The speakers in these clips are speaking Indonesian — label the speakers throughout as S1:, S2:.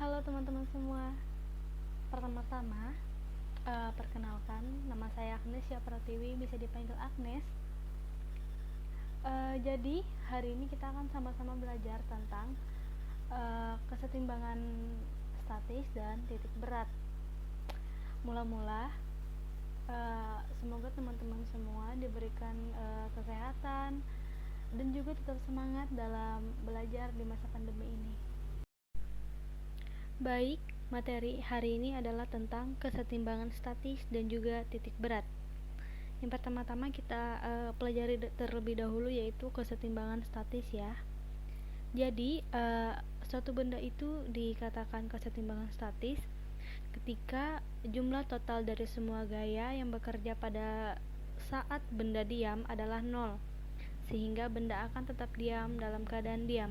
S1: Halo teman-teman semua. Pertama-tama, perkenalkan, nama saya Agnes Pratiwi, bisa dipanggil Agnes. Jadi hari ini kita akan sama-sama belajar tentang kesetimbangan statis dan titik berat. Mula-mula, semoga teman-teman semua diberikan kesehatan dan juga tetap semangat dalam belajar di masa pandemi ini. Baik, materi hari ini adalah tentang kesetimbangan statis dan juga titik berat. Yang pertama-tama kita pelajari terlebih dahulu, yaitu kesetimbangan statis ya. Jadi suatu benda itu dikatakan kesetimbangan statis ketika jumlah total dari semua gaya yang bekerja pada saat benda diam adalah 0, sehingga benda akan tetap diam dalam keadaan diam.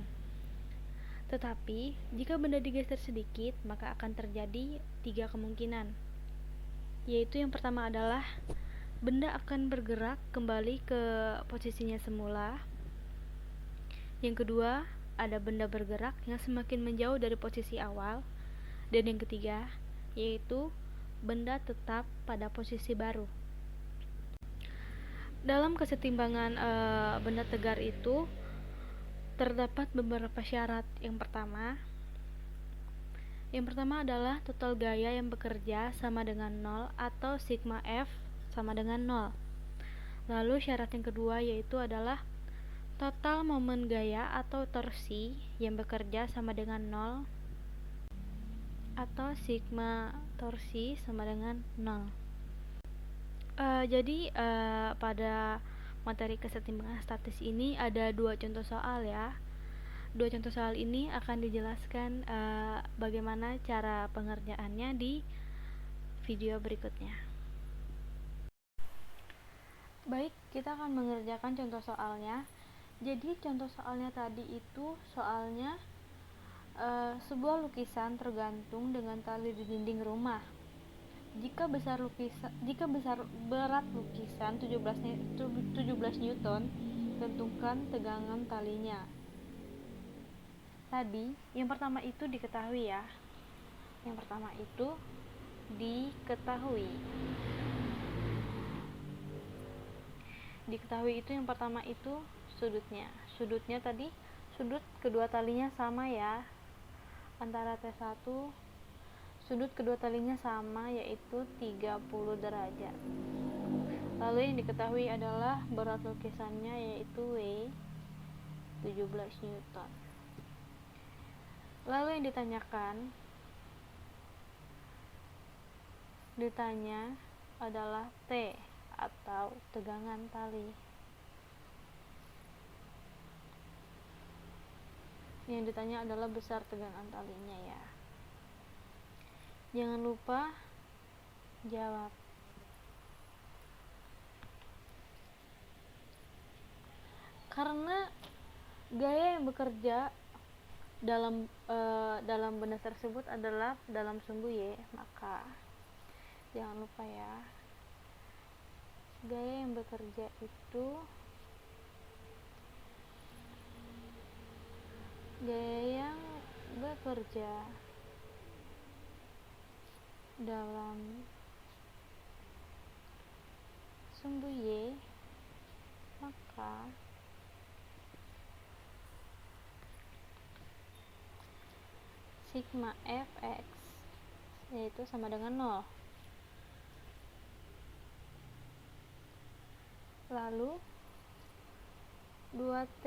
S1: Tetapi, jika benda digeser sedikit, maka akan terjadi 3 kemungkinan. Yaitu yang pertama adalah benda akan bergerak kembali ke posisinya semula. Yang kedua, ada benda bergerak yang semakin menjauh dari posisi awal. Dan yang ketiga, yaitu benda tetap pada posisi baru. Dalam kesetimbangan benda tegar itu terdapat beberapa syarat. Yang pertama adalah total gaya yang bekerja sama dengan 0 atau sigma F sama dengan 0. Lalu syarat yang kedua yaitu adalah total momen gaya atau torsi yang bekerja sama dengan 0 atau sigma torsi sama dengan 0. Jadi pada materi kesetimbangan statis ini ada 2 contoh soal ya. 2 contoh soal ini akan dijelaskan bagaimana cara pengerjaannya di video berikutnya. Baik, kita akan mengerjakan contoh soalnya. Jadi contoh soalnya tadi itu soalnya sebuah lukisan tergantung dengan tali di dinding rumah. Jika berat lukisan 17 Newton, tentukan tegangan talinya. Tadi yang pertama itu diketahui ya. Yang pertama itu diketahui. Diketahui itu yang pertama itu sudutnya. Sudutnya tadi sudut kedua talinya sama ya. Antara T1 sudut kedua talinya sama, yaitu 30 derajat. Lalu yang diketahui adalah berat lukisannya, yaitu W 17 Newton. Lalu yang ditanya adalah T atau tegangan tali. Yang ditanya adalah besar tegangan talinya ya. Jangan lupa jawab. Karena gaya yang bekerja dalam benda tersebut adalah dalam sumbu Y, maka jangan lupa ya, gaya yang bekerja itu dalam sumbu Y, maka sigma Fx yaitu sama dengan 0. Lalu 2T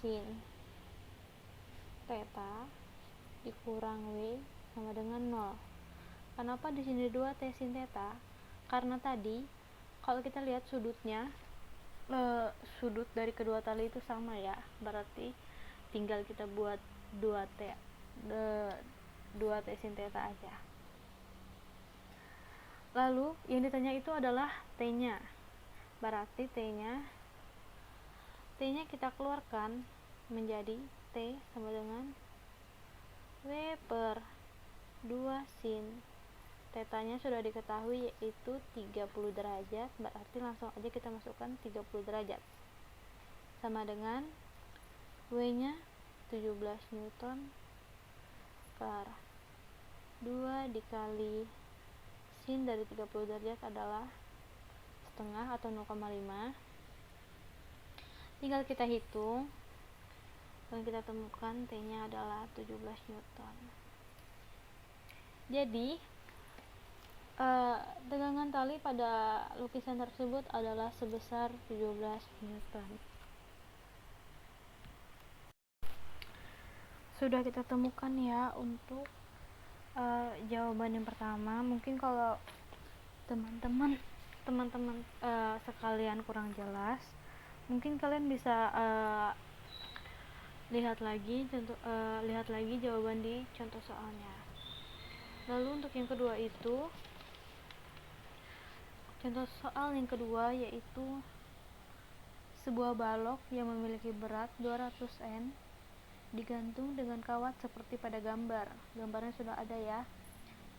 S1: sin theta dikurang W sama dengan 0. Kenapa di sini 2T sin theta? Karena tadi kalau kita lihat sudutnya, sudut dari kedua tali itu sama ya, berarti tinggal kita buat 2T sin theta aja. Lalu yang ditanya itu adalah T-nya. Berarti T-nya kita keluarkan menjadi T sama dengan W per 2 sin tetanya sudah diketahui, yaitu 30 derajat. Berarti langsung aja kita masukkan 30 derajat sama dengan W nya 17 Newton akar 2 dikali sin dari 30 derajat adalah setengah atau 0,5. Tinggal kita hitung dan kita temukan T nya adalah 17 Newton. Jadi tegangan tali pada lukisan tersebut adalah sebesar 17 Newton. Sudah kita temukan ya untuk jawaban yang pertama. Mungkin kalau teman-teman sekalian kurang jelas, mungkin kalian bisa lihat lagi jawaban di contoh soalnya. Lalu untuk yang kedua itu, contoh soal yang kedua yaitu sebuah balok yang memiliki berat 200 N digantung dengan kawat seperti pada gambar. Gambarnya sudah ada ya.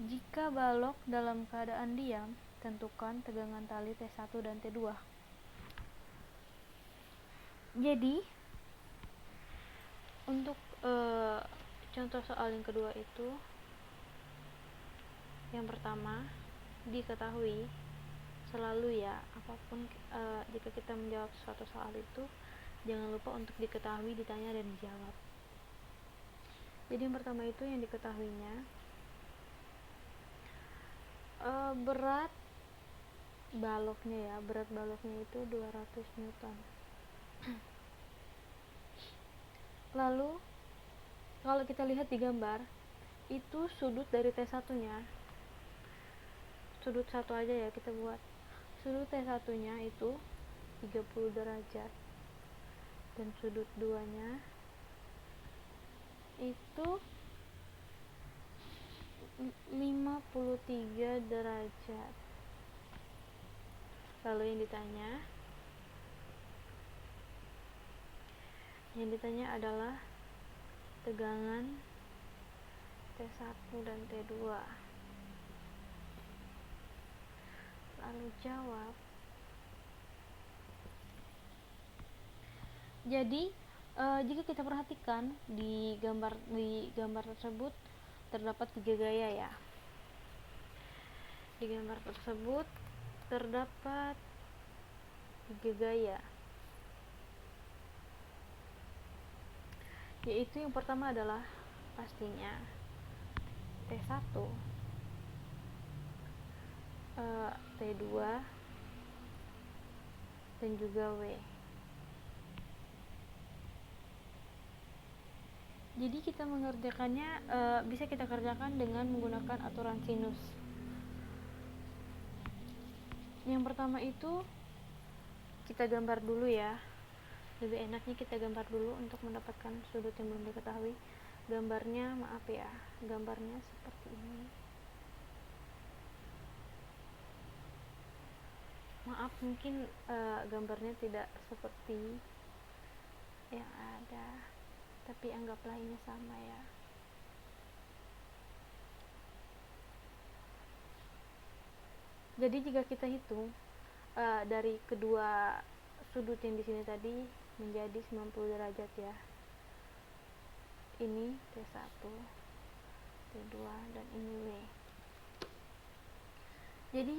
S1: Jika balok dalam keadaan diam, tentukan tegangan tali T1 dan T2. Jadi untuk contoh soal yang kedua itu, yang pertama diketahui selalu ya, apapun jika kita menjawab suatu soal itu jangan lupa untuk diketahui, ditanya dan dijawab. Jadi yang pertama itu yang diketahuinya berat baloknya itu 200 Newton. Lalu kalau kita lihat di gambar itu sudut dari T1 nya, sudut satu aja ya kita buat, sudut T1 nya itu 30 derajat dan sudut 2 nya itu 53 derajat. Lalu yang ditanya adalah tegangan T1 dan T2. Lalu jawab. Jadi jika kita perhatikan di gambar tersebut terdapat 3 gaya ya. Di gambar tersebut terdapat 3 gaya. Yaitu yang pertama adalah pastinya T1, T2 dan juga W. Jadi kita mengerjakannya bisa kita kerjakan dengan menggunakan aturan sinus. Yang pertama itu kita gambar dulu ya. Lebih enaknya kita gambar dulu untuk mendapatkan sudut yang belum diketahui. Gambarnya gambarnya seperti ini. Maaf mungkin gambarnya tidak seperti yang ada, tapi anggaplah ini sama ya. Jadi jika kita hitung dari kedua sudut yang di sini tadi menjadi 90 derajat ya. Ini T1, T2 dan ini W. Jadi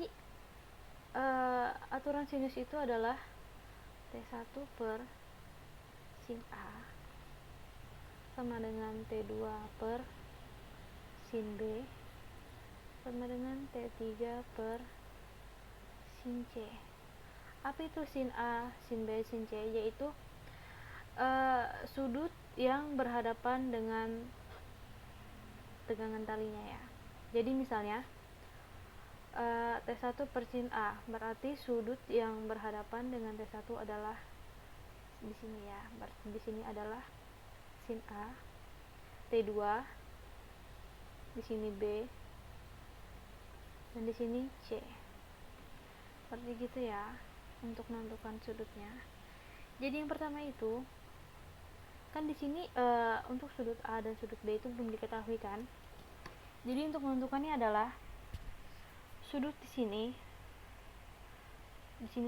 S1: aturan sinus itu adalah T1 per sin A sama dengan T2 per sin B sama dengan T3 per sin C. Apa itu sin A, sin B, sin C? Yaitu sudut yang berhadapan dengan tegangan talinya ya. Jadi misalnya T1 per sin A, berarti sudut yang berhadapan dengan T1 adalah di sini ya. Berarti di sini adalah sin A, T2, di sini B, dan di sini C. Seperti gitu ya untuk menentukan sudutnya. Jadi yang pertama itu kan di sini untuk sudut A dan sudut B itu belum diketahui kan. Jadi untuk menentukannya adalah sudut di sini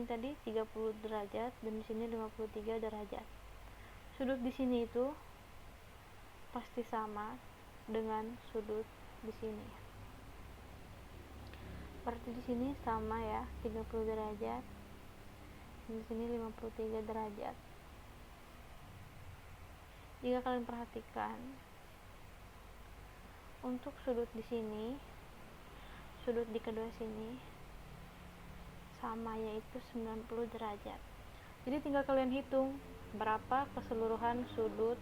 S1: tadi 30 derajat dan di sini 53 derajat. Sudut di sini itu pasti sama dengan sudut di sini. Berarti di sini sama ya, 30 derajat. Di sini 53 derajat. Jika kalian perhatikan, untuk sudut di sini, sudut di kedua sini sama, yaitu 90 derajat. Jadi tinggal kalian hitung berapa keseluruhan sudut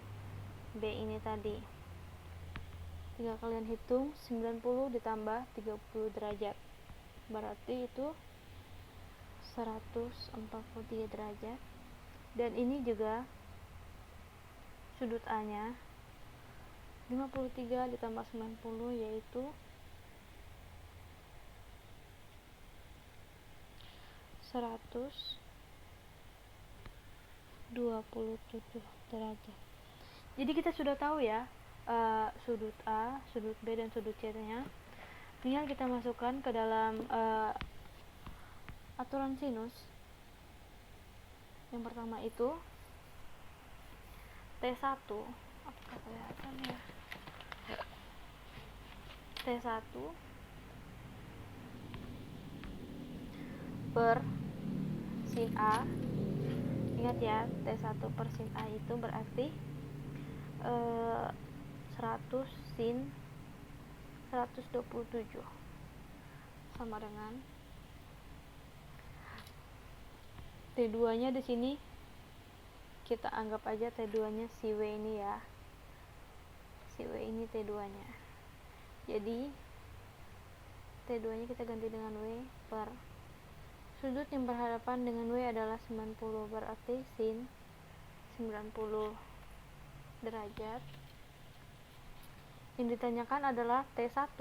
S1: B ini tadi. Tinggal kalian hitung 90 ditambah 30 derajat. Berarti itu 143 derajat. Dan ini juga sudut A nya 53 ditambah 90 yaitu 127 derajat. Jadi kita sudah tahu ya sudut A, sudut B, dan sudut C nya. Tinggal kita masukkan ke dalam aturan sinus. Yang pertama itu T1, apakah kelihatan ya? T1 per sin A. Ingat ya, T1 per sin A itu berarti 100 sin 127 sama dengan T2 nya di sini kita anggap aja T2 nya si W ini ya. Si W ini T2 nya. Jadi T2 nya kita ganti dengan W per sudut yang berhadapan dengan W adalah 90, berarti sin 90 derajat. Yang ditanyakan adalah T1.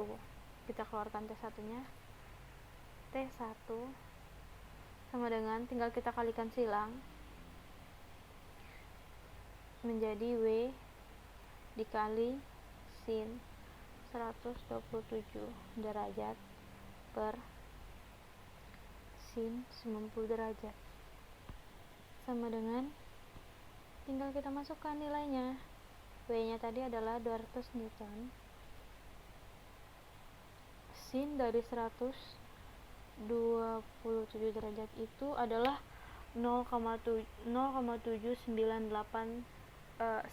S1: Kita keluarkan T1 nya. T1 sama dengan, tinggal kita kalikan silang, menjadi W dikali sin 127 derajat per sin 90 derajat sama dengan, tinggal kita masukkan nilainya. W nya tadi adalah 200 Newton. Sin dari 127 derajat itu adalah 0,798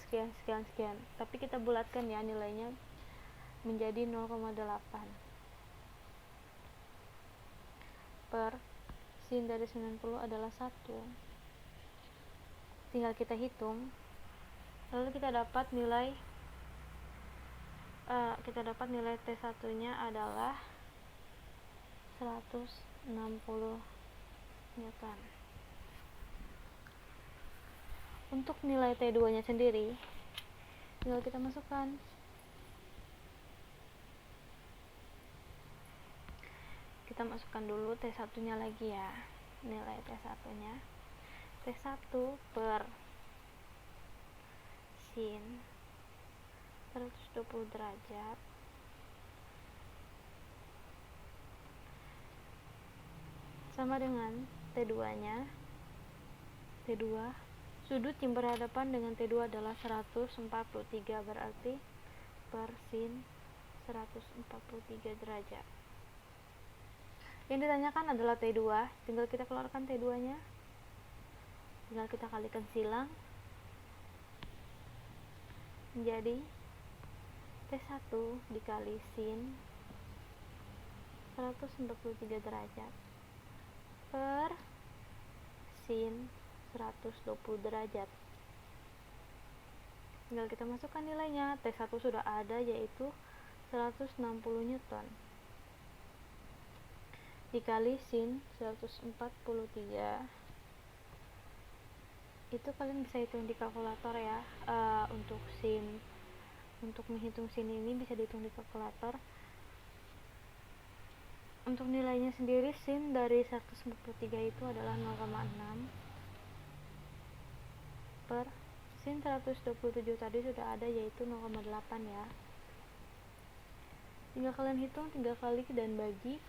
S1: sekian. Tapi kita bulatkan ya nilainya menjadi 0,8 per sin dari 90 adalah 1. Tinggal kita hitung, lalu kita dapat nilai T1 nya adalah 160 Newton. Untuk nilai T2 nya sendiri tinggal kita masukkan. Kita masukkan dulu T1 nya lagi ya. Nilai T1 nya T1 per sin 120 derajat sama dengan T2 nya. T2 sudut yang berhadapan dengan T2 adalah 143, berarti per sin 143 derajat. Yang ditanyakan adalah T2, tinggal kita keluarkan T2 nya, tinggal kita kalikan silang menjadi T1 dikali sin 143 derajat per sin 120 derajat. Tinggal kita masukkan nilainya. T1 sudah ada, yaitu 160 Newton dikali sin 143. Itu kalian bisa hitung di kalkulator ya. Untuk menghitung sin ini bisa dihitung di kalkulator. Untuk nilainya sendiri, sin dari 143 itu adalah 0,6 per sin 127 tadi sudah ada, yaitu 0,8 ya. Tinggal kalian hitung 3 kali dan bagi,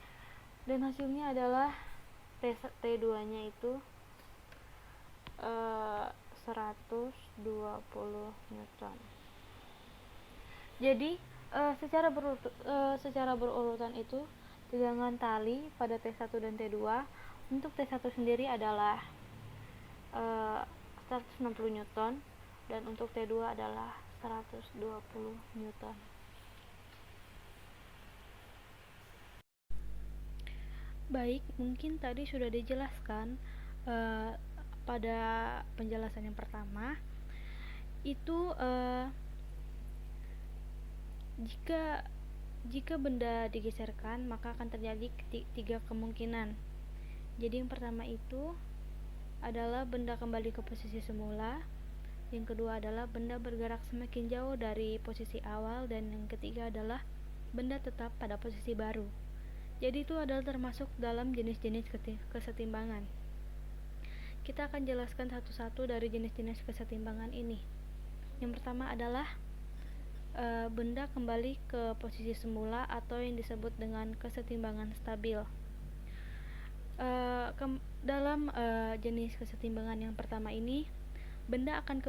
S1: dan hasilnya adalah T2 nya itu 120 Newton. Jadi Secara berurutan itu tegangan tali pada T1 dan T2 untuk T1 sendiri adalah 160 Newton dan untuk T2 adalah 120 Newton. Baik, mungkin tadi sudah dijelaskan pada penjelasan yang pertama itu jika benda digeserkan maka akan terjadi tiga kemungkinan. Jadi yang pertama itu adalah benda kembali ke posisi semula, yang kedua adalah benda bergerak semakin jauh dari posisi awal, dan yang ketiga adalah benda tetap pada posisi baru. Jadi itu adalah termasuk dalam jenis-jenis kesetimbangan. Kita akan jelaskan satu-satu dari jenis-jenis kesetimbangan ini. Yang pertama adalah benda kembali ke posisi semula atau yang disebut dengan kesetimbangan stabil. Dalam jenis kesetimbangan yang pertama ini, benda akan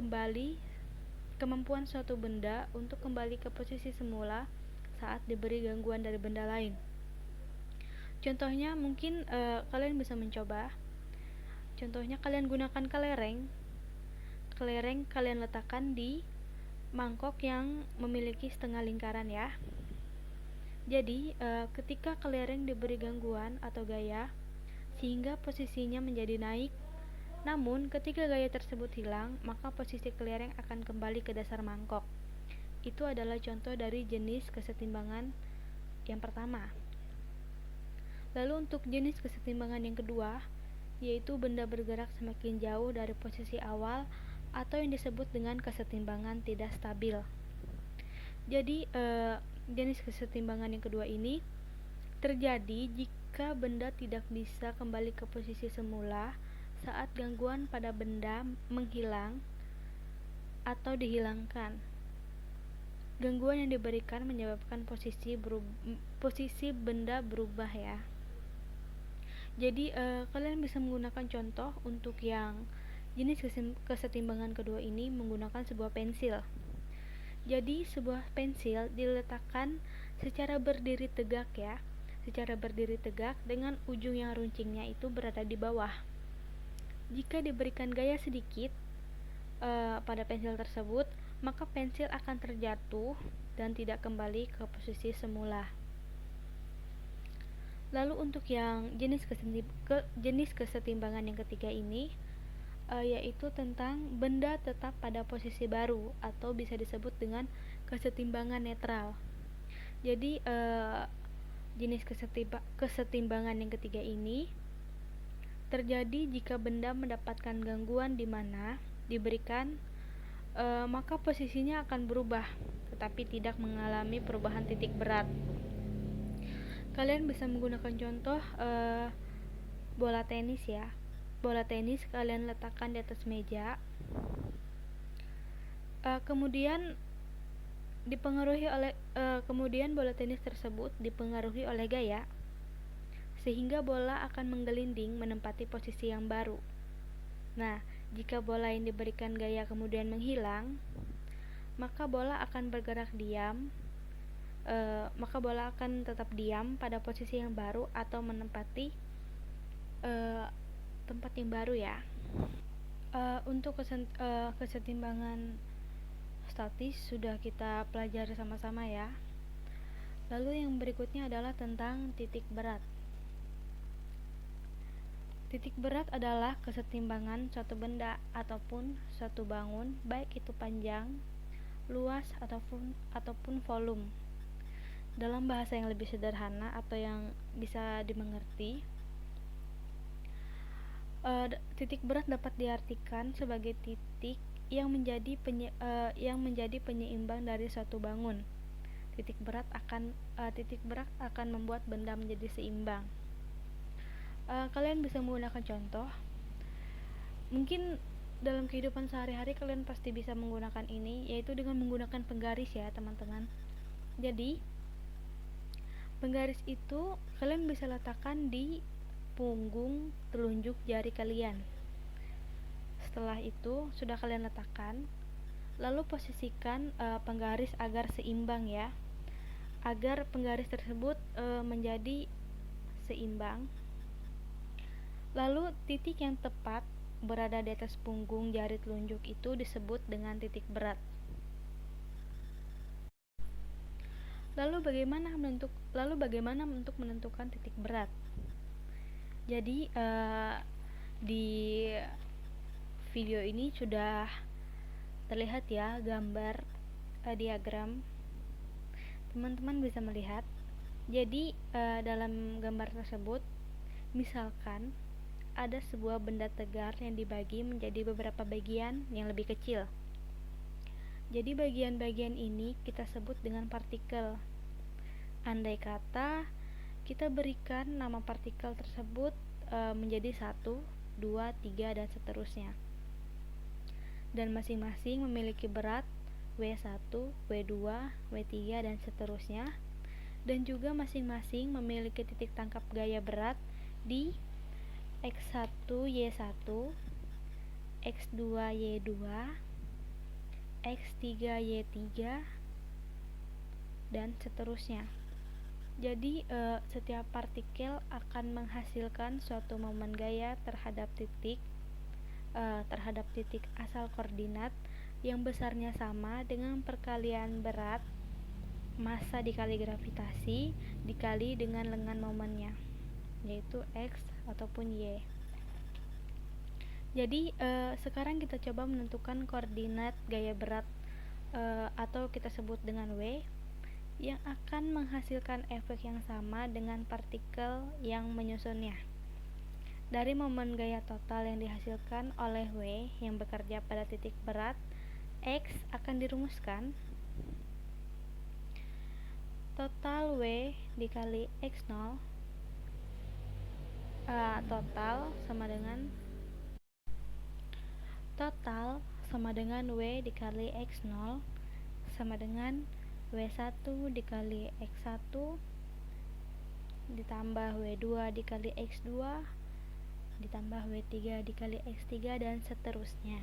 S1: kemampuan suatu benda untuk kembali ke posisi semula saat diberi gangguan dari benda lain. Contohnya mungkin kalian bisa mencoba. Contohnya kalian gunakan kelereng kalian letakkan di mangkok yang memiliki setengah lingkaran ya. Jadi ketika kelereng diberi gangguan atau gaya sehingga posisinya menjadi naik, namun ketika gaya tersebut hilang, maka posisi kelereng akan kembali ke dasar mangkok. Itu adalah contoh dari jenis kesetimbangan yang pertama. Lalu untuk jenis kesetimbangan yang kedua, yaitu benda bergerak semakin jauh dari posisi awal atau yang disebut dengan kesetimbangan tidak stabil. Jadi jenis kesetimbangan yang kedua ini terjadi jika benda tidak bisa kembali ke posisi semula saat gangguan pada benda menghilang atau dihilangkan. Gangguan yang diberikan menyebabkan posisi benda berubah ya. Jadi kalian bisa menggunakan contoh untuk yang jenis kesetimbangan kedua ini menggunakan sebuah pensil. Jadi sebuah pensil diletakkan secara berdiri tegak ya, dengan ujung yang runcingnya itu berada di bawah. Jika diberikan gaya sedikit pada pensil tersebut, maka pensil akan terjatuh dan tidak kembali ke posisi semula. Lalu untuk yang jenis kesetimbangan yang ketiga ini yaitu tentang benda tetap pada posisi baru atau bisa disebut dengan kesetimbangan netral. Jadi jenis kesetimbangan yang ketiga ini terjadi jika benda mendapatkan gangguan di mana diberikan maka posisinya akan berubah tetapi tidak mengalami perubahan titik berat. Kalian bisa menggunakan contoh bola tenis ya. Bola tenis kalian letakkan di atas meja, kemudian bola tenis tersebut dipengaruhi oleh gaya sehingga bola akan menggelinding menempati posisi yang baru. Nah, jika bola yang diberikan gaya kemudian menghilang, maka bola akan tetap diam pada posisi yang baru atau menempati tempat yang baru ya. Untuk kesetimbangan statis sudah kita pelajari sama-sama ya. Lalu yang berikutnya adalah tentang titik berat. Titik berat adalah kesetimbangan suatu benda ataupun suatu bangun, baik itu panjang, luas ataupun volume. Dalam bahasa yang lebih sederhana atau yang bisa dimengerti, titik berat dapat diartikan sebagai titik yang menjadi penyeimbang dari suatu bangun. Titik berat akan membuat benda menjadi seimbang. Kalian bisa menggunakan contoh. Mungkin dalam kehidupan sehari-hari kalian pasti bisa menggunakan ini, yaitu dengan menggunakan penggaris ya teman-teman. Jadi penggaris itu kalian bisa letakkan di punggung telunjuk jari kalian. Setelah itu sudah kalian letakkan, lalu posisikan penggaris agar seimbang ya. agar penggaris tersebut menjadi seimbang. Lalu titik yang tepat berada di atas punggung jari telunjuk itu disebut dengan titik berat. Lalu bagaimana untuk menentukan titik berat? Jadi di video ini sudah terlihat ya gambar diagram. Teman-teman bisa melihat. Jadi dalam gambar tersebut, misalkan ada sebuah benda tegar yang dibagi menjadi beberapa bagian yang lebih kecil. Jadi bagian-bagian ini kita sebut dengan partikel. Andai kata kita berikan nama partikel tersebut menjadi 1, 2, 3 dan seterusnya. Dan masing-masing memiliki berat W1, W2, W3 dan seterusnya. Dan juga masing-masing memiliki titik tangkap gaya berat di X1 Y1, X2 Y2, X3 Y3 dan seterusnya. Jadi setiap partikel akan menghasilkan suatu momen gaya terhadap titik asal koordinat yang besarnya sama dengan perkalian berat massa dikali gravitasi dikali dengan lengan momennya, yaitu X ataupun Y. Jadi sekarang kita coba menentukan koordinat gaya berat atau kita sebut dengan W yang akan menghasilkan efek yang sama dengan partikel yang menyusunnya. Dari momen gaya total yang dihasilkan oleh W yang bekerja pada titik berat X akan dirumuskan total W dikali X0 total sama dengan W dikali X0 sama dengan W1 dikali X1 ditambah W2 dikali X2 ditambah W3 dikali X3 dan seterusnya.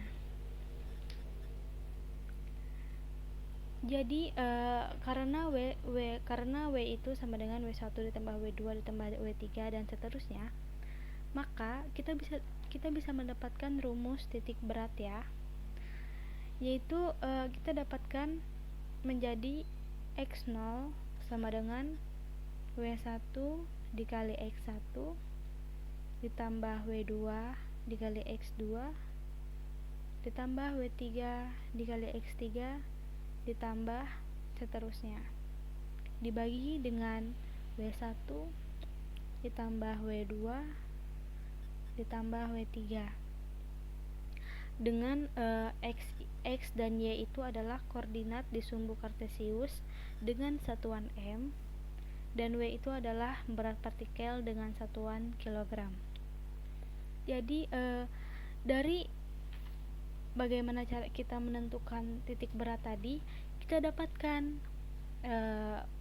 S1: Jadi karena W itu sama dengan W1 ditambah W2 ditambah W3 dan seterusnya, maka kita bisa mendapatkan rumus titik berat ya, yaitu kita dapatkan menjadi X0 sama dengan W1 dikali X1 ditambah W2 dikali X2 ditambah W3 dikali X3 ditambah seterusnya dibagi dengan W1 ditambah W2 ditambah W3 dengan X dan Y itu adalah koordinat di sumbu kartesius dengan satuan M dan W itu adalah berat partikel dengan satuan kilogram. Jadi dari bagaimana cara kita menentukan titik berat tadi, kita dapatkan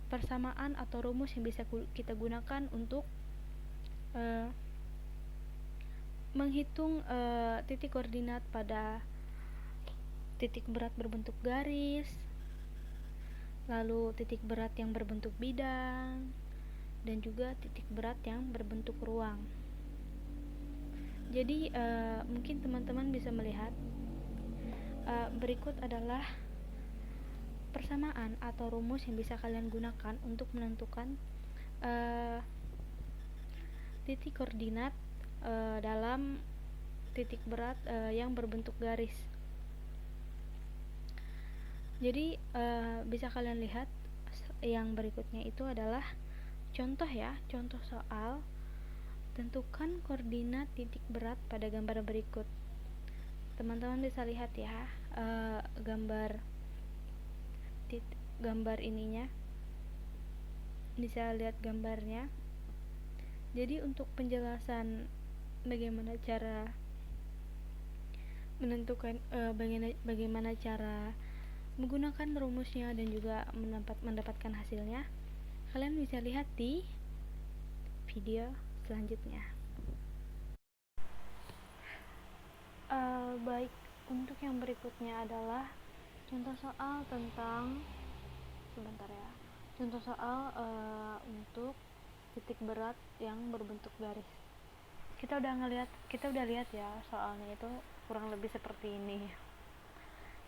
S1: persamaan atau rumus yang bisa kita gunakan untuk menghitung titik koordinat pada titik berat berbentuk garis, lalu titik berat yang berbentuk bidang, dan juga titik berat yang berbentuk ruang. Jadi mungkin teman-teman bisa melihat berikut adalah persamaan atau rumus yang bisa kalian gunakan untuk menentukan titik koordinat dalam titik berat yang berbentuk garis. Jadi bisa kalian lihat yang berikutnya itu adalah contoh ya, contoh soal tentukan koordinat titik berat pada gambar berikut. Teman-teman bisa lihat ya gambar ininya, bisa lihat gambarnya. Jadi untuk penjelasan bagaimana cara menentukan bagaimana cara menggunakan rumusnya dan juga mendapatkan hasilnya, kalian bisa lihat di video selanjutnya. Baik, untuk yang berikutnya adalah contoh soal tentang Contoh soal untuk titik berat yang berbentuk garis. Kita udah lihat ya soalnya itu kurang lebih seperti ini.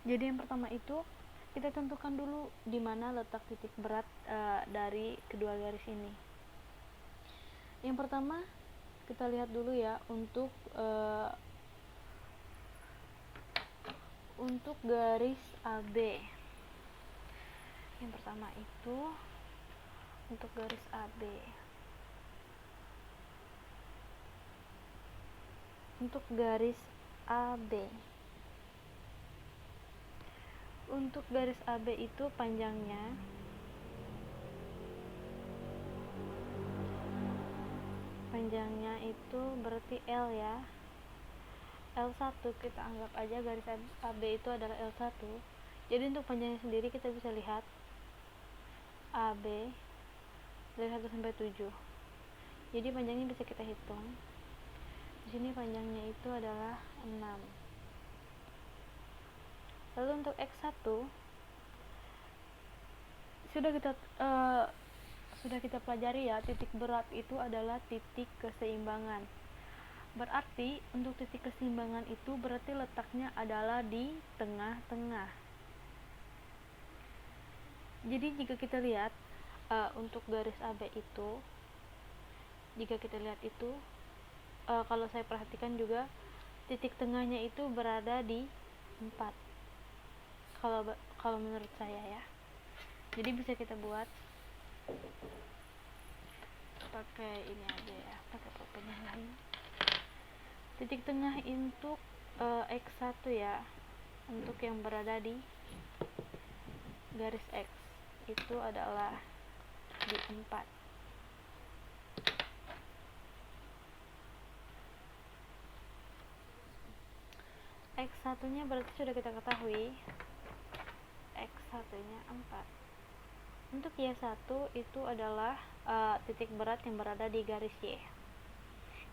S1: Jadi yang pertama itu kita tentukan dulu di mana letak titik berat dari kedua garis ini. Yang pertama kita lihat dulu ya untuk garis AB. Yang pertama itu untuk garis AB. Untuk garis AB. Untuk garis AB itu panjangnya itu berarti L ya. L1 kita anggap aja garis AB itu adalah L1. Jadi untuk panjangnya sendiri kita bisa lihat AB dari 1 sampai 7. Jadi panjangnya bisa kita hitung. Di sini panjangnya itu adalah 6. Lalu untuk X1 sudah kita pelajari ya, titik berat itu adalah titik keseimbangan. Berarti untuk titik keseimbangan itu berarti letaknya adalah di tengah-tengah. Jadi jika kita lihat untuk garis AB itu, kalau saya perhatikan juga titik tengahnya itu berada di 4. Kalau menurut saya ya. Jadi bisa kita buat pakai ini aja ya, pakai pulpen yang lain. Titik tengah untuk X1 ya, untuk yang berada di garis X itu adalah di 4. X1 nya berarti sudah kita ketahui, X1 nya 4. Untuk Y1 itu adalah titik berat yang berada di garis Y.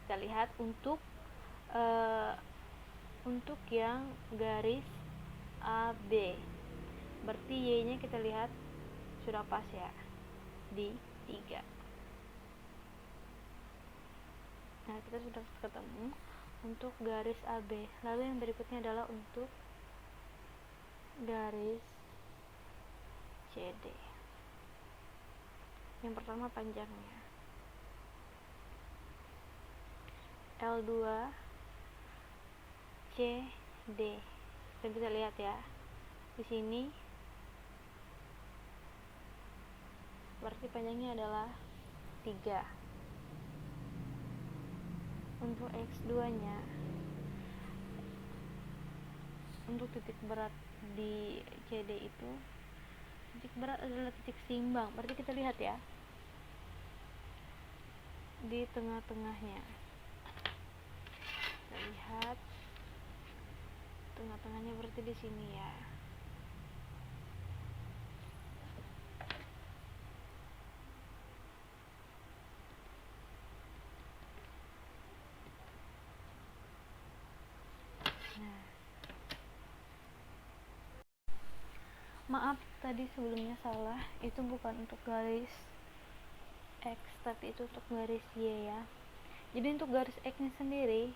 S1: Kita lihat untuk yang garis AB, berarti Y nya kita lihat sudah pas ya, di 3. Nah, kita sudah ketemu untuk garis AB. Lalu yang berikutnya adalah untuk garis CD. Yang pertama panjangnya L2 CD. Kita bisa lihat ya di sini, berarti panjangnya adalah 3. Untuk X2 nya, untuk titik berat di CD itu, titik berat adalah titik seimbang. Berarti kita lihat ya di tengah-tengahnya. Kita lihat tengah-tengahnya berarti di sini ya. Nah, maaf tadi sebelumnya salah, itu bukan untuk garis X tapi itu untuk garis Y ya. Jadi untuk garis X nya sendiri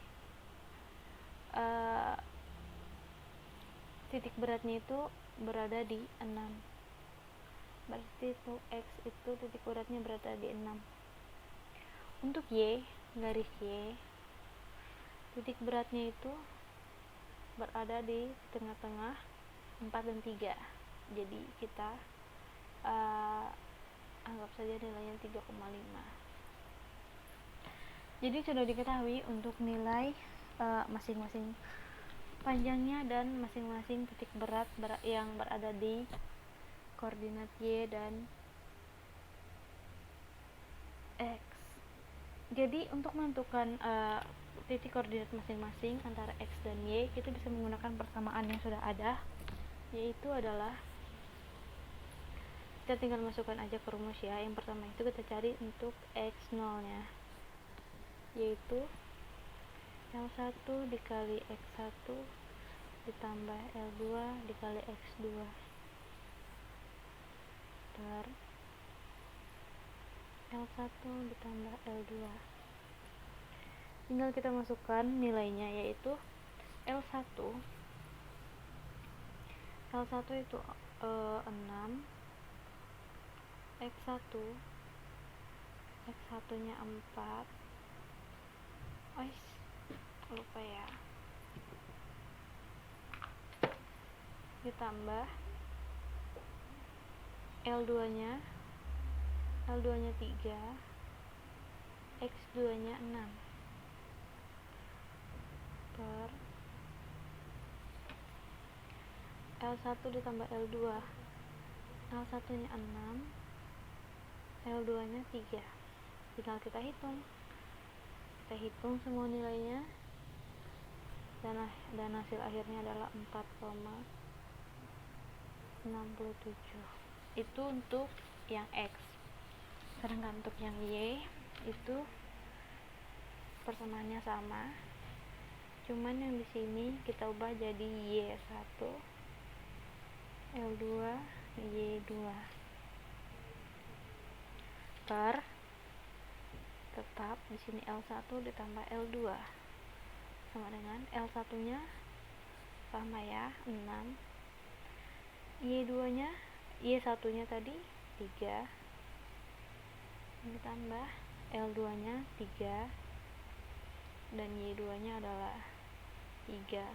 S1: titik beratnya itu berada di 6. Berarti untuk X itu titik beratnya berada di 6. Untuk Y, garis Y, titik beratnya itu berada di tengah-tengah 4 dan 3. Jadi kita anggap saja nilainya 3,5. Jadi sudah diketahui untuk nilai masing-masing panjangnya dan masing-masing titik berat yang berada di koordinat Y dan X. Jadi untuk menentukan titik koordinat masing-masing antara X dan Y, kita bisa menggunakan persamaan yang sudah ada, yaitu adalah kita tinggal masukkan aja ke rumus ya. Yang pertama itu kita cari untuk X0 nya, yaitu yang 1 dikali X1 ditambah L2 dikali X2 per L1 ditambah L2. Tinggal kita masukkan nilainya, yaitu L1 itu 6, X1 nya 4, lupa ya, ditambah L2 nya 3, X2 nya 6 per L1 ditambah L2, L1 nya 6, L2 nya 3. Tinggal kita hitung semua nilainya, dan hasil akhirnya adalah 4,67. Itu untuk yang X. Sedangkan untuk yang Y itu persamaannya sama, cuman yang di sini kita ubah jadi Y1 L2 Y2 per, tetap di sini L1 ditambah L2 sama dengan L1 nya sama ya, 6, Y2 nya Y1 nya tadi 3 ditambah L2 nya 3 dan Y2 nya adalah 3,5.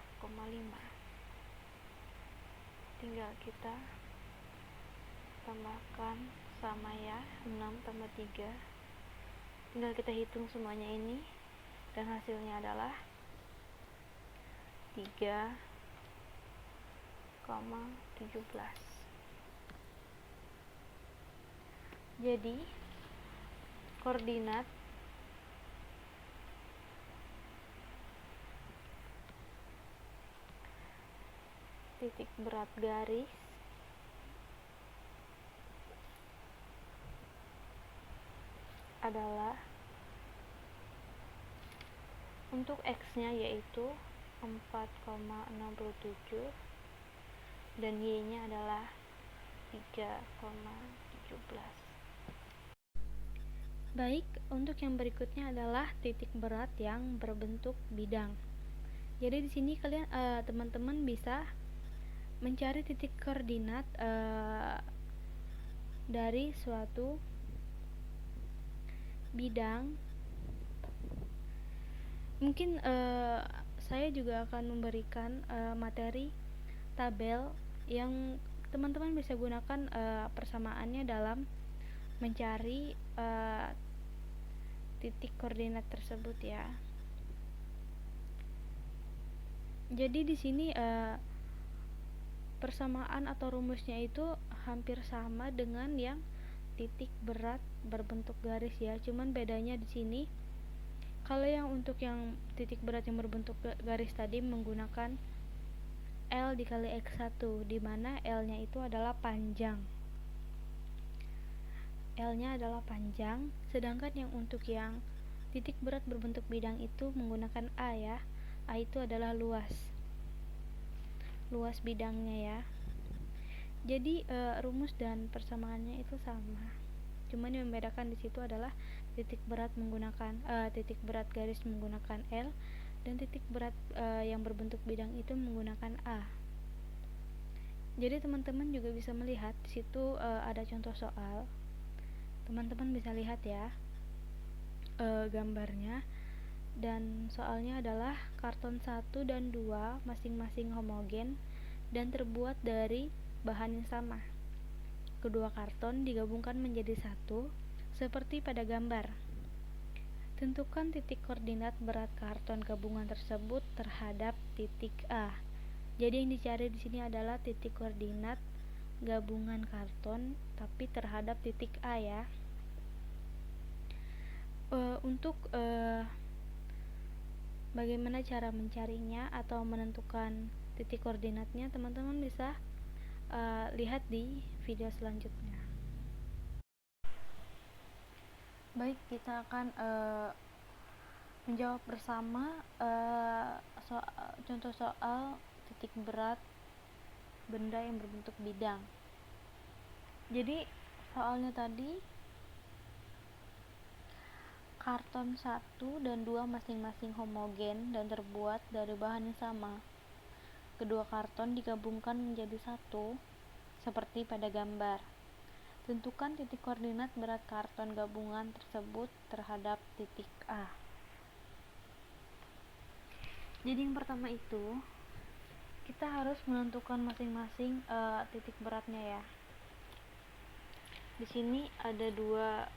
S1: tinggal kita tambahkan sama ya, 6 tambah 3, tinggal kita hitung semuanya ini dan hasilnya adalah 3,17. Jadi koordinat titik berat garis adalah untuk X-nya yaitu 4,67 dan Y-nya adalah 3,17. Baik, untuk yang berikutnya adalah titik berat yang berbentuk bidang. Jadi di sini kalian teman-teman bisa mencari titik koordinat dari suatu bidang. Mungkin saya juga akan memberikan materi tabel yang teman-teman bisa gunakan persamaannya dalam mencari titik koordinat tersebut ya. Jadi di sini persamaan atau rumusnya itu hampir sama dengan yang titik berat berbentuk garis ya. Cuman bedanya di sini, kalau yang untuk yang titik berat yang berbentuk garis tadi menggunakan L dikali X1, di mana L-nya itu adalah panjang. L-nya adalah panjang, sedangkan yang untuk yang titik berat berbentuk bidang itu menggunakan A ya. A itu adalah luas bidangnya ya. Jadi rumus dan persamaannya itu sama. Cuman yang membedakan di situ adalah titik berat garis menggunakan L dan titik berat yang berbentuk bidang itu menggunakan A. Jadi teman-teman juga bisa melihat di situ ada contoh soal. Teman-teman bisa lihat ya gambarnya, dan soalnya adalah karton 1 dan 2 masing-masing homogen dan terbuat dari bahan yang sama. Kedua karton digabungkan menjadi satu seperti pada gambar. Tentukan titik koordinat berat karton gabungan tersebut terhadap titik A. Jadi yang dicari di sini adalah titik koordinat gabungan karton tapi terhadap titik A ya. Untuk bagaimana cara mencarinya atau menentukan titik koordinatnya, teman-teman bisa lihat di video selanjutnya. Baik, kita akan menjawab bersama contoh soal titik berat benda yang berbentuk bidang. Jadi soalnya tadi karton 1 dan 2 masing-masing homogen dan terbuat dari bahan yang sama. Kedua karton digabungkan menjadi satu, seperti pada gambar. Tentukan titik koordinat berat karton gabungan tersebut terhadap titik A. Jadi yang pertama itu, kita harus menentukan masing-masing titik beratnya ya. Di sini ada dua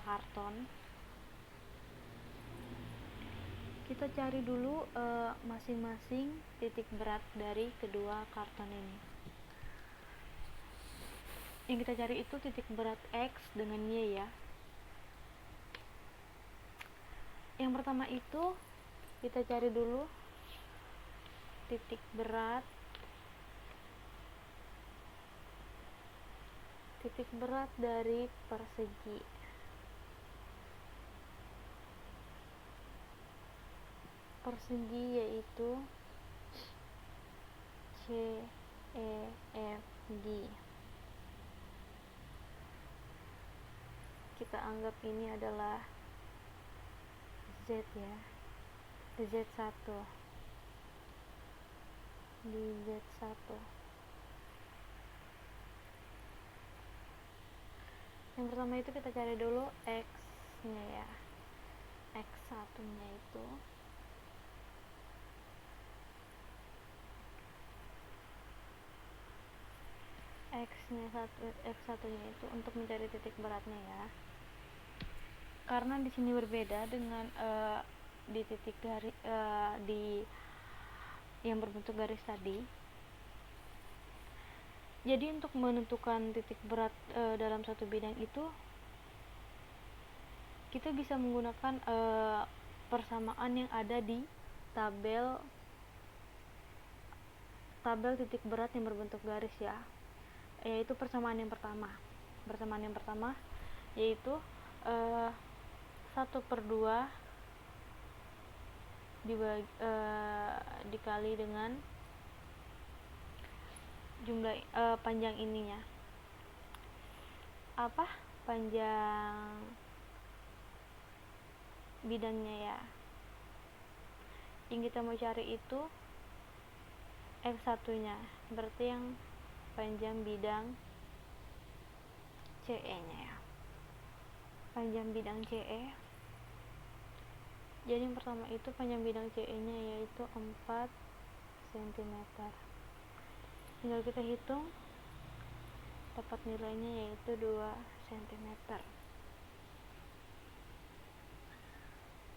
S1: karton. Kita cari dulu masing-masing titik berat dari kedua karton ini. Yang kita cari itu titik berat X dengan Y ya. Yang pertama itu kita cari dulu titik berat dari persegi. Persegi yaitu C, E, F, G. Kita anggap ini adalah Z ya, Z1 di Z1. Yang pertama itu kita cari dulu X nya ya, X1 nya itu X1 nya itu untuk mencari titik beratnya ya. Karena di sini berbeda dengan di titik garis di yang berbentuk garis tadi. Jadi untuk menentukan titik berat dalam satu bidang itu kita bisa menggunakan persamaan yang ada di tabel titik berat yang berbentuk garis ya, yaitu persamaan yang pertama yaitu 1/2 dikali dengan jumlah panjang ininya, panjang bidangnya ya. Yang kita mau cari itu X1 nya, berarti yang panjang bidang CE nya ya, panjang bidang CE. Jadi yang pertama itu panjang bidang CE nya yaitu 4 cm. Tinggal kita hitung, dapat nilainya yaitu 2 cm.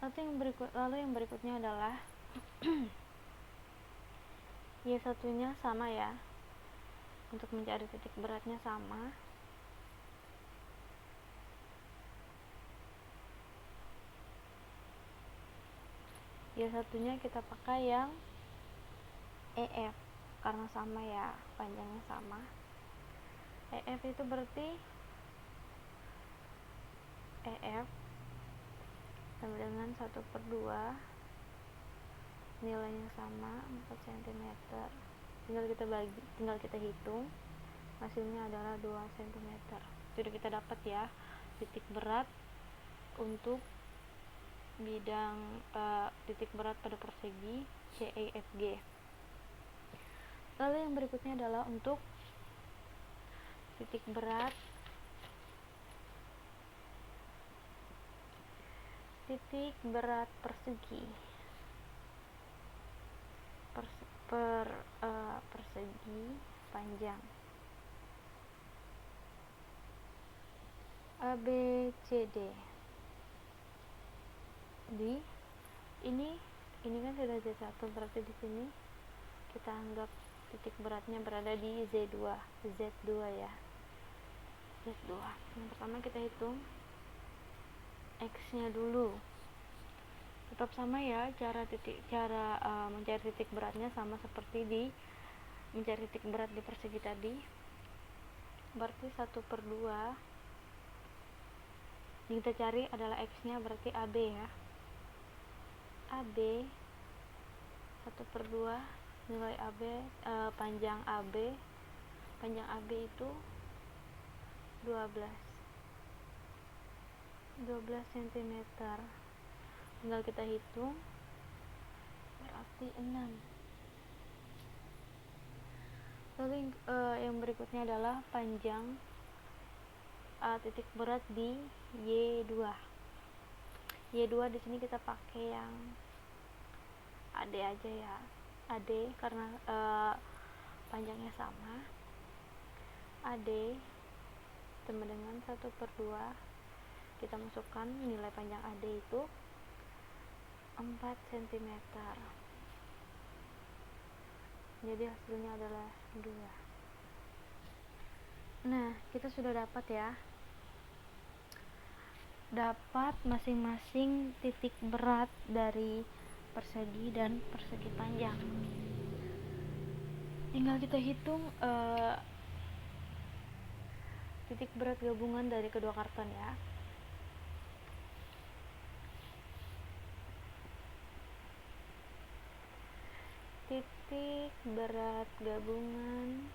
S1: Lalu yang berikutnya adalah Y1 nya sama ya, untuk mencari titik beratnya sama. Y1 nya kita pakai yang EF karena sama ya, panjangnya sama. EF itu berarti EF sama dengan 1/2, nilainya sama 4 cm. Tinggal kita hitung, hasilnya adalah 2 cm. Jadi kita dapat ya titik berat untuk bidang titik berat pada persegi CEFG. Lalu yang berikutnya adalah untuk titik berat persegi persegi panjang ABCD. Ini kan sudah Z1, berarti di sini kita anggap titik beratnya berada di Z2 ya, Z2. Yang pertama kita hitung X nya dulu. Tetap sama ya, cara mencari titik beratnya sama seperti di mencari titik berat di persegi tadi. Berarti 1/2 yang kita cari adalah X nya, berarti AB ya, AB 1/2 nilai AB, panjang AB itu 12. 12 cm. Tinggal kita hitung, berarti 6. Lalu yang berikutnya adalah panjang titik berat di Y2. Y2 di sini kita pakai yang AD aja ya. AD karena panjangnya sama. AD sama dengan 1/2. Kita masukkan nilai panjang AD itu 4 cm. Jadi hasilnya adalah 2. Nah, kita sudah dapat ya. Dapat masing-masing titik berat dari persegi dan persegi panjang. Tinggal kita hitung titik berat gabungan dari kedua karton ya. Titik berat gabungan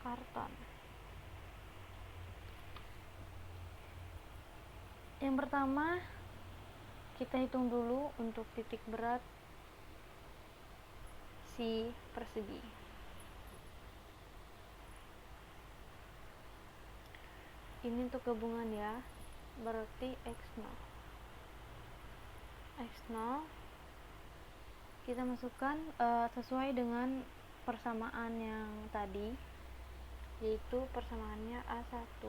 S1: karton. Yang pertama, kita hitung dulu untuk titik berat si persegi. Ini untuk gabungan ya, berarti X0. X0 kita masukkan sesuai dengan persamaan yang tadi, yaitu persamaannya A1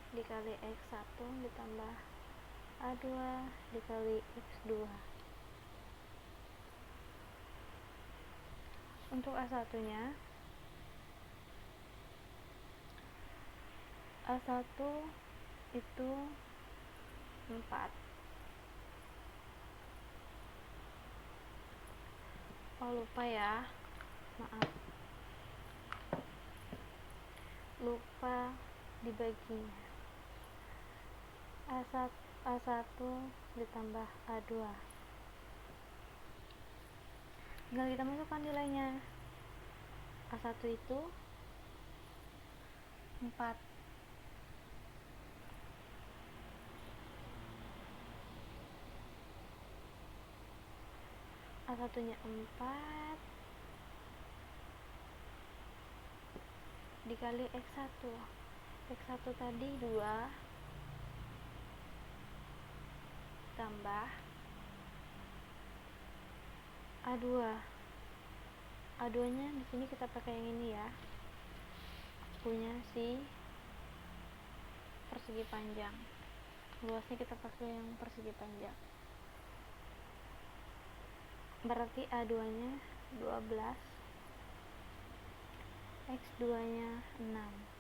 S1: dikali X1 ditambah A2 dikali X2. Untuk A1 nya A1 itu 4. Oh lupa ya, maaf, lupa dibaginya. A1 ditambah A2. Tinggal kita masukkan nilainya. A1 itu 4. A1 nya 4 dikali X1. X1 tadi 2 tambah A2. A2 nya di sini kita pakai yang ini ya, punya si persegi panjang. Luasnya kita pakai yang persegi panjang, berarti A2 nya 12, X2 nya 6.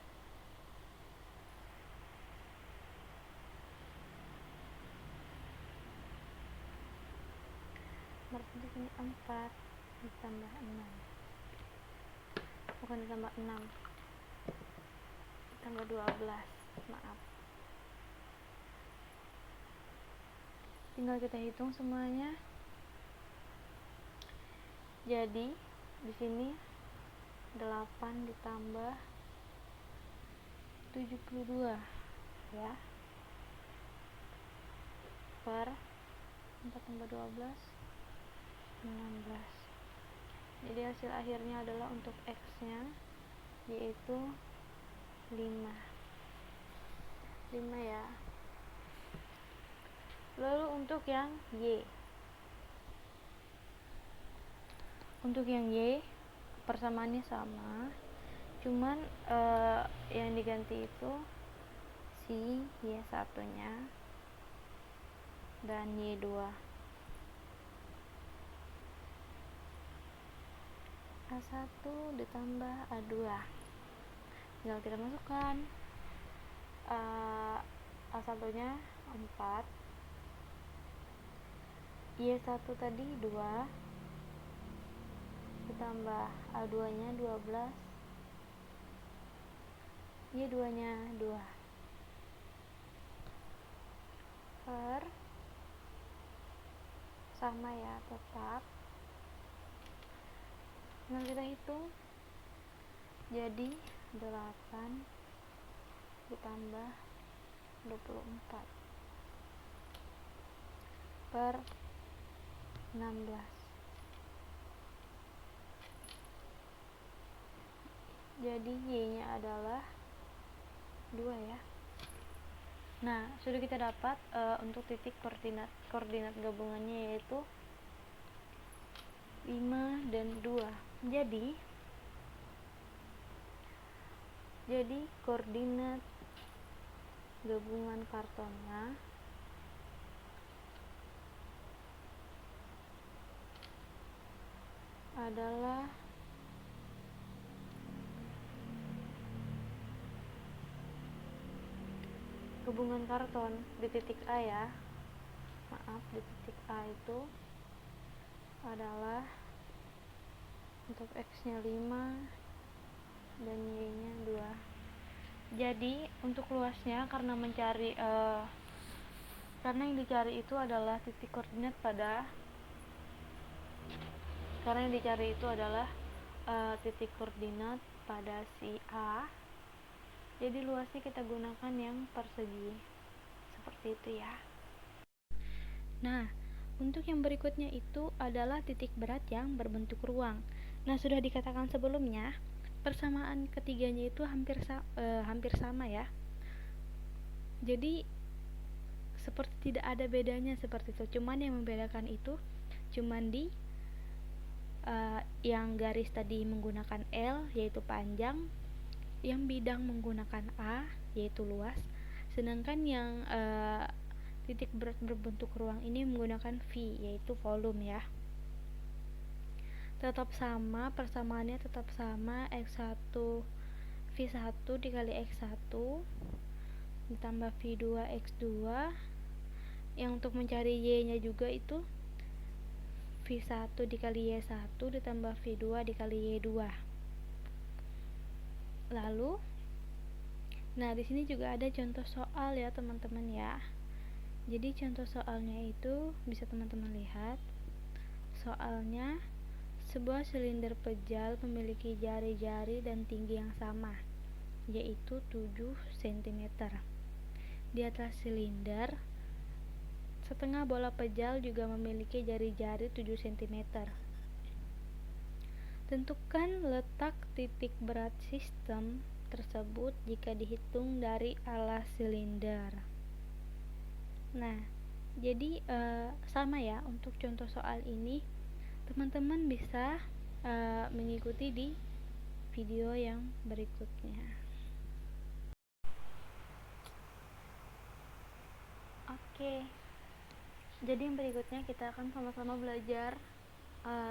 S1: Berarti di sini 4 ditambah 6, bukan ditambah 6, ditambah 12, maaf. Tinggal kita hitung semuanya. Jadi di sini 8 ditambah 72 ya, per 4 tambah 12 16. Jadi hasil akhirnya adalah untuk X nya yaitu 5 ya. Lalu untuk yang Y, persamaannya sama, cuman yang diganti itu si Y1 nya dan Y2. A1 ditambah A2, tinggal kita masukkan. A1 nya 4, Y1 tadi 2 ditambah A2 nya 12, Y2 nya 2, per sama ya, tetap. Nah kita hitung Jadi 8 ditambah 24 per 16. Jadi Y nya adalah 2 ya. Nah, sudah kita dapat untuk titik koordinat gabungannya yaitu 5 dan 2. Jadi koordinat gabungan kartonnya adalah hubungan karton di titik A ya. Maaf, di titik A itu adalah untuk X-nya 5 dan Y-nya 2. Jadi untuk luasnya karena yang dicari itu adalah titik koordinat pada titik koordinat pada si A. Jadi luasnya kita gunakan yang persegi. Seperti itu ya. Nah, untuk yang berikutnya itu adalah titik berat yang berbentuk ruang. Nah, sudah dikatakan sebelumnya, persamaan ketiganya itu hampir sama ya. Jadi seperti tidak ada bedanya seperti itu. Cuman yang membedakan itu cuman di yang garis tadi menggunakan L yaitu panjang, yang bidang menggunakan A yaitu luas, sedangkan yang titik berat berbentuk ruang ini menggunakan V yaitu volume ya. Tetap sama, persamaannya tetap sama, X1 V1 dikali X1 ditambah V2 X2. Yang untuk mencari Y nya juga itu V1 dikali Y1 ditambah V2 dikali Y2. Lalu nah di sini juga ada contoh soal ya teman-teman ya. Jadi contoh soalnya itu bisa teman-teman lihat. Soalnya, sebuah silinder pejal memiliki jari-jari dan tinggi yang sama, yaitu 7 cm. Di atas silinder, setengah bola pejal juga memiliki jari-jari 7 cm. Tentukan letak titik berat sistem tersebut jika dihitung dari alas silinder. Nah, jadi sama ya untuk contoh soal ini teman-teman bisa mengikuti di video yang berikutnya. Oke, jadi yang berikutnya kita akan sama-sama belajar,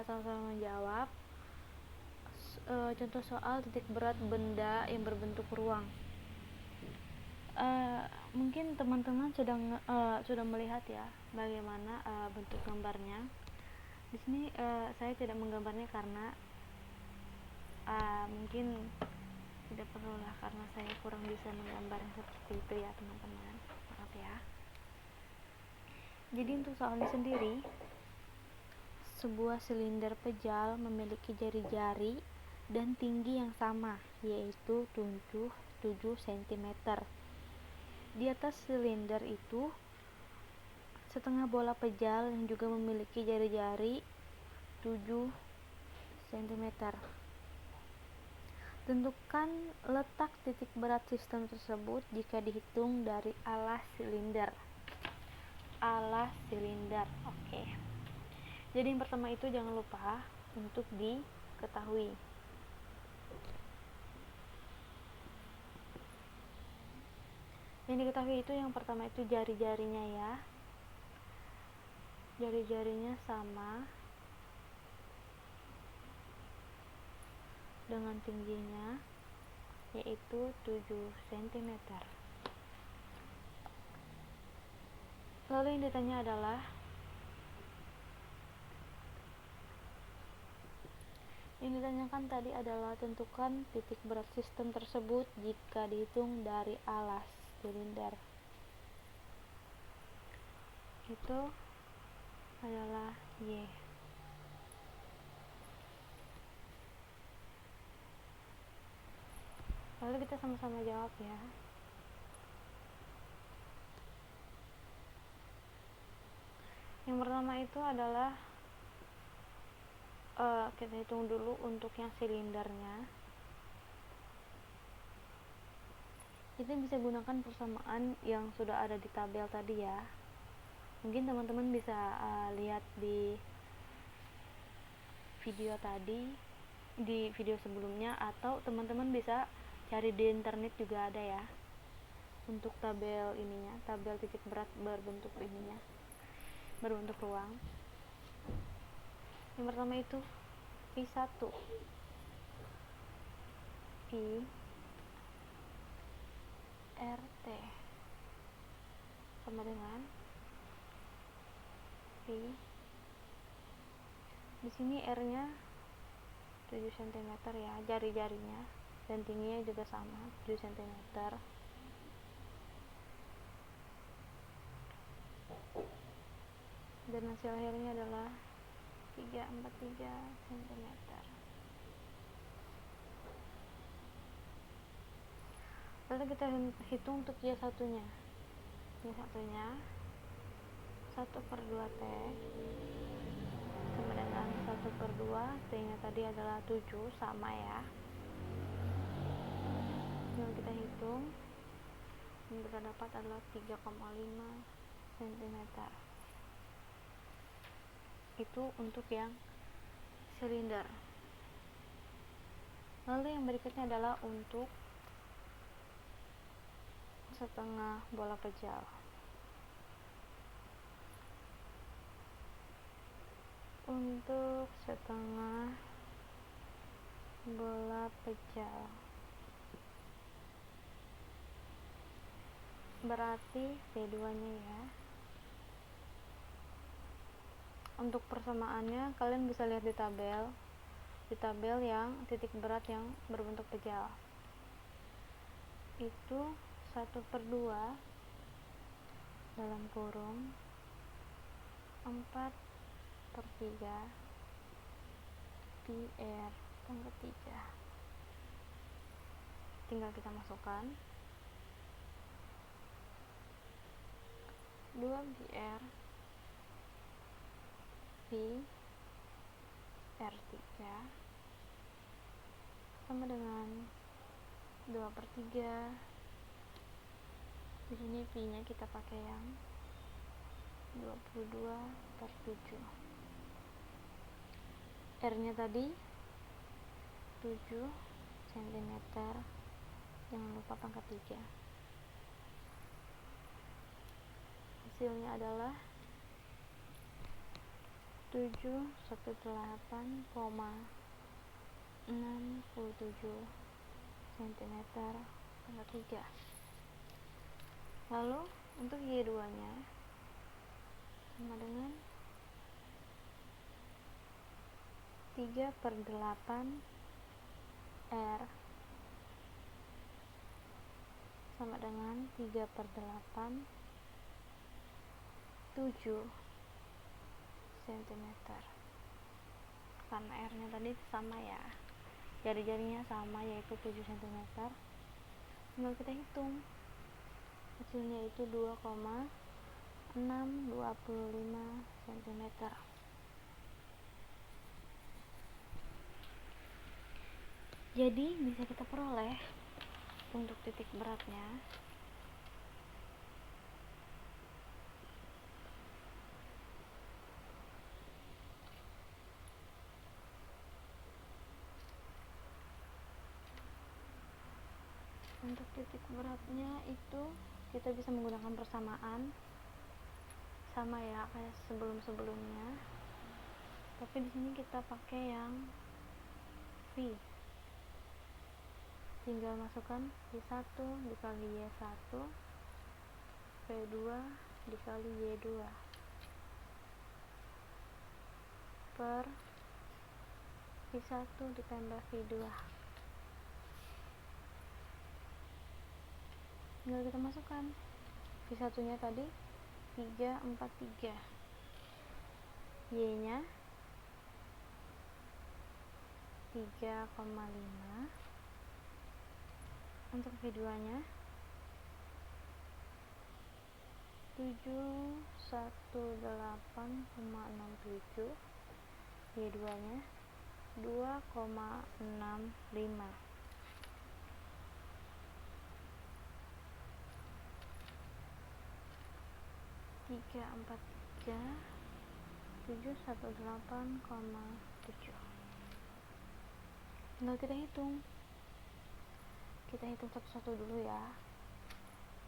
S1: sama-sama menjawab contoh soal titik berat benda yang berbentuk ruang. Mungkin teman-teman sudah melihat ya bagaimana bentuk gambarnya. Di sini saya tidak menggambarnya karena mungkin tidak perlu lah, karena saya kurang bisa menggambarnya seperti itu ya teman-teman. Maaf ya. Jadi untuk soalnya sendiri, sebuah silinder pejal memiliki jari-jari dan tinggi yang sama, yaitu 7 cm. Di atas silinder itu setengah bola pejal yang juga memiliki jari-jari 7 cm. Tentukan letak titik berat sistem tersebut jika dihitung dari alas silinder. Oke. Jadi yang pertama itu jangan lupa untuk diketahui. Yang diketahui itu yang pertama itu jari-jarinya ya. Jari-jarinya sama dengan tingginya, yaitu 7 cm. Lalu yang ditanya adalah yang ditanyakan tadi adalah tentukan titik berat sistem tersebut jika dihitung dari alas silinder. Itu adalah Y. Oke, Lalu kita sama-sama jawab ya. Yang pertama itu adalah kita hitung dulu untuk yang silindernya. Kita bisa gunakan persamaan yang sudah ada di tabel tadi ya. Mungkin teman-teman bisa lihat di video tadi, di video sebelumnya, atau teman-teman bisa cari di internet juga ada ya, untuk tabel ininya, tabel titik berat berbentuk ininya, berbentuk ruang. Yang pertama itu I1 I RT sama dengan I, di sini R-nya 7 cm ya, jari-jarinya, dan tingginya juga sama 7 cm. Dan hasil akhirnya adalah 343 cm. Lalu kita hitung untuk Y satunya. Y satunya 1/2 T sama dengan 1/2, T nya tadi adalah 7, sama ya. Lalu kita hitung, yang kita dapat adalah 3,5 cm. Itu untuk yang silinder. Lalu yang berikutnya adalah untuk setengah bola pejal. Untuk setengah bola pejal berarti P2 nya ya. Untuk persamaannya kalian bisa lihat di tabel yang titik berat yang berbentuk pejal. Itu 1/2 dalam kurung 4/3 PR pangkat 3. Tinggal kita masukkan 2 PR P R3 sama dengan 2/3. Di sini P nya kita pakai yang 22/7. R nya tadi 7 cm, jangan lupa pangkat 3. Hasilnya adalah 718,67 cm pangkat 3. Lalu untuk Y2 nya sama dengan 3/8 R sama dengan 3/8 7 cm. Karena R nya tadi sama ya, jari-jarinya sama, yaitu 7 cm. Tinggal kita hitung, hasilnya itu 2,625 cm. Jadi bisa kita peroleh untuk titik beratnya itu kita bisa menggunakan persamaan sama ya kayak sebelum-sebelumnya, tapi di sini kita pakai yang V. Tinggal masukkan V1 dikali Y1 V2 dikali Y2 per V1 ditambah V2. Tinggal kita masukkan V1 nya tadi 343, Y nya 3,5, Untuk keduanya 718,67, Y2 nya 2,65. Tiga empat tiga 718,7. Tinggal kita hitung satu-satu dulu ya.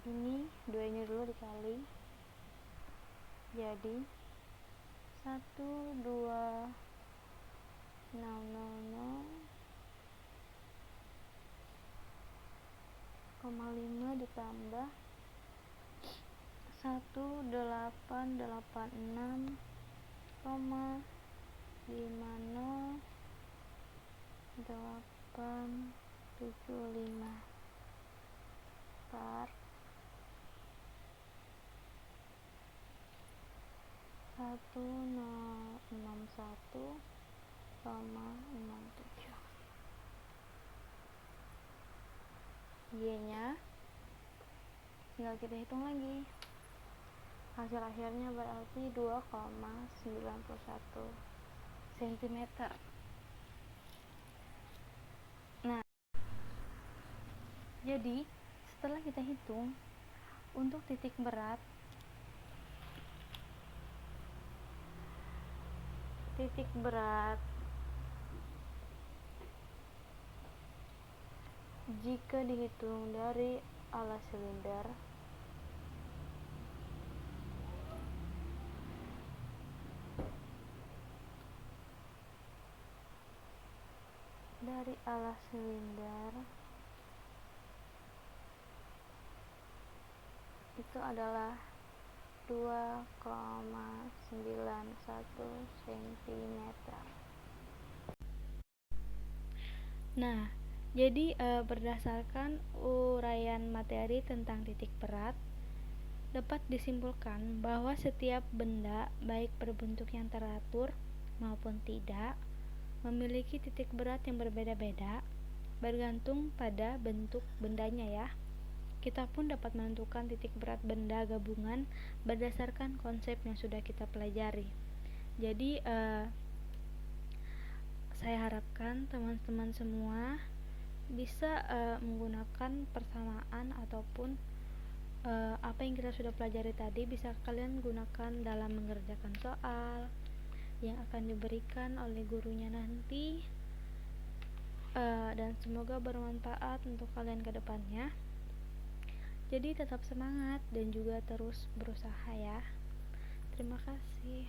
S1: Ini 2 ini dulu dikali, jadi 120,5 ditambah 1886,50875 per 1061,67. Y nya tinggal kita hitung lagi. Hasil akhirnya berarti 2,91 cm. Nah, jadi setelah kita hitung untuk titik berat jika dihitung dari alas silinder itu adalah 2,91 cm. Nah, jadi berdasarkan uraian materi tentang titik berat, dapat disimpulkan bahwa setiap benda, baik berbentuk yang teratur maupun tidak, memiliki titik berat yang berbeda-beda, bergantung pada bentuk bendanya ya. Kita pun dapat menentukan titik berat benda gabungan berdasarkan konsep yang sudah kita pelajari. Jadi saya harapkan teman-teman semua bisa menggunakan persamaan ataupun apa yang kita sudah pelajari tadi bisa kalian gunakan dalam mengerjakan soal yang akan diberikan oleh gurunya nanti, dan semoga bermanfaat untuk kalian ke depannya. Jadi tetap semangat dan juga terus berusaha ya. Terima kasih.